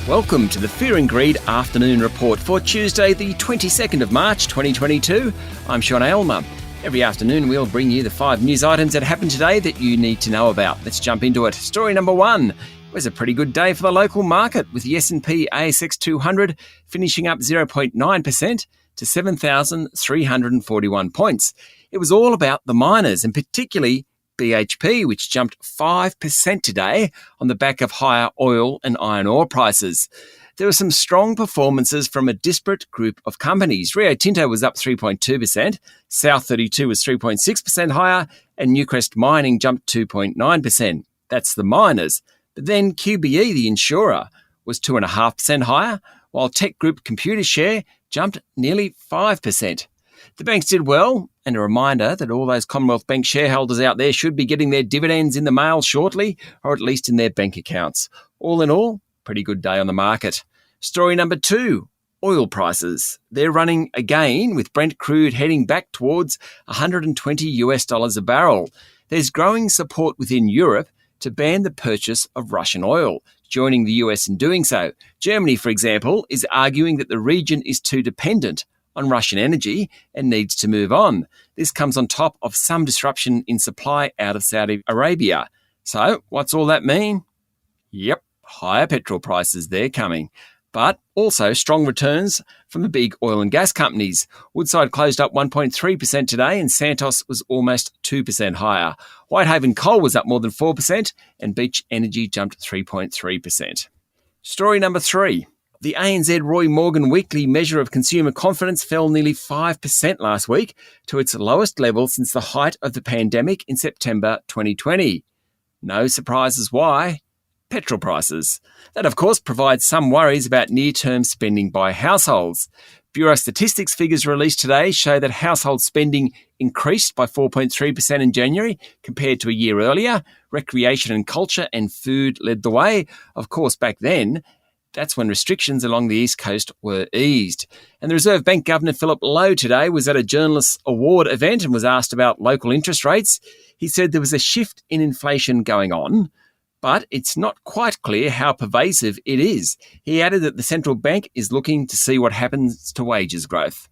Welcome to the Fear and Greed Afternoon Report for Tuesday, the 22nd of March 2022. I'm Sean Aylmer. Every afternoon we'll bring you the 5 news items that happened today that you need to know about. Let's jump into it. Story number 1. It was a pretty good day for the local market, with the S&P ASX 200 finishing up 0.9% to 7,341 points. It was all about the miners, and particularly BHP, which jumped 5% today on the back of higher oil and iron ore prices. There were some strong performances from a disparate group of companies. Rio Tinto was up 3.2%, South32 was 3.6% higher, and Newcrest Mining jumped 2.9%. That's the miners. But then QBE, the insurer, was 2.5% higher, while Tech Group Computershare jumped nearly 5%. The banks did well, and a reminder that all those Commonwealth Bank shareholders out there should be getting their dividends in the mail shortly, or at least in their bank accounts. All in all, pretty good day on the market. Story number 2, oil prices. They're running again, with Brent crude heading back towards $120 a barrel. There's growing support within Europe to ban the purchase of Russian oil, joining the US in doing so. Germany, for example, is arguing that the region is too dependent on Russian energy and needs to move on. This comes on top of some disruption in supply out of Saudi Arabia. So what's all that mean? Yep, higher petrol prices, they're coming. But also strong returns from the big oil and gas companies. Woodside closed up 1.3% today, and Santos was almost 2% higher. Whitehaven Coal was up more than 4%, and Beach Energy jumped 3.3%. Story number 3. The ANZ Roy Morgan weekly measure of consumer confidence fell nearly 5% last week to its lowest level since the height of the pandemic in September 2020. No surprises why. Petrol prices. That, of course, provides some worries about near-term spending by households. Bureau Statistics figures released today show that household spending increased by 4.3% in January compared to a year earlier. Recreation and culture and food led the way. Of course, back then, that's when restrictions along the East Coast were eased. And the Reserve Bank Governor Philip Lowe today was at a journalists' award event and was asked about local interest rates. He said there was a shift in inflation going on, but it's not quite clear how pervasive it is. He added that the central bank is looking to see what happens to wages growth.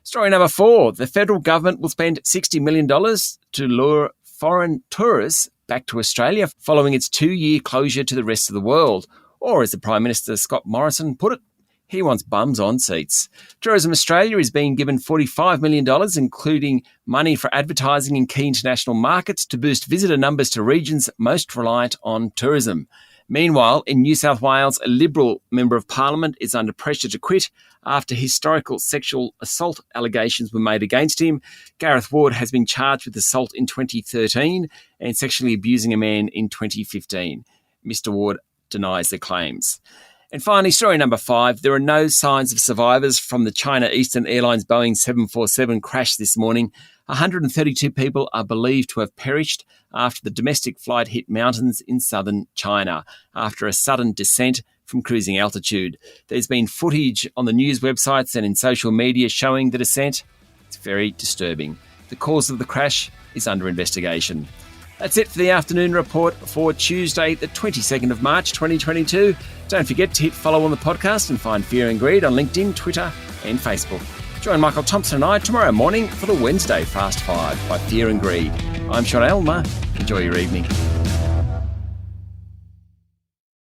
Story number 4. The federal government will spend $60 million to lure foreign tourists back to Australia following its 2-year closure to the rest of the world. Or, as the Prime Minister Scott Morrison put it, he wants bums on seats. Tourism Australia is being given $45 million, including money for advertising in key international markets to boost visitor numbers to regions most reliant on tourism. Meanwhile, in New South Wales, a Liberal Member of Parliament is under pressure to quit after historical sexual assault allegations were made against him. Gareth Ward has been charged with assault in 2013 and sexually abusing a man in 2015. Mr. Ward denies the claims. And finally, story number 5, there are no signs of survivors from the China Eastern Airlines Boeing 747 crash this morning. 132 people are believed to have perished after the domestic flight hit mountains in southern China after a sudden descent from cruising altitude. There's been footage on the news websites and in social media showing the descent. It's very disturbing. The cause of the crash is under investigation. That's it for the afternoon report for Tuesday, the 22nd of March 2022. Don't forget to hit follow on the podcast and find Fear and Greed on LinkedIn, Twitter and Facebook. Join Michael Thompson and I tomorrow morning for the Wednesday Fast 5 by Fear and Greed. I'm Sean Aylmer. Enjoy your evening.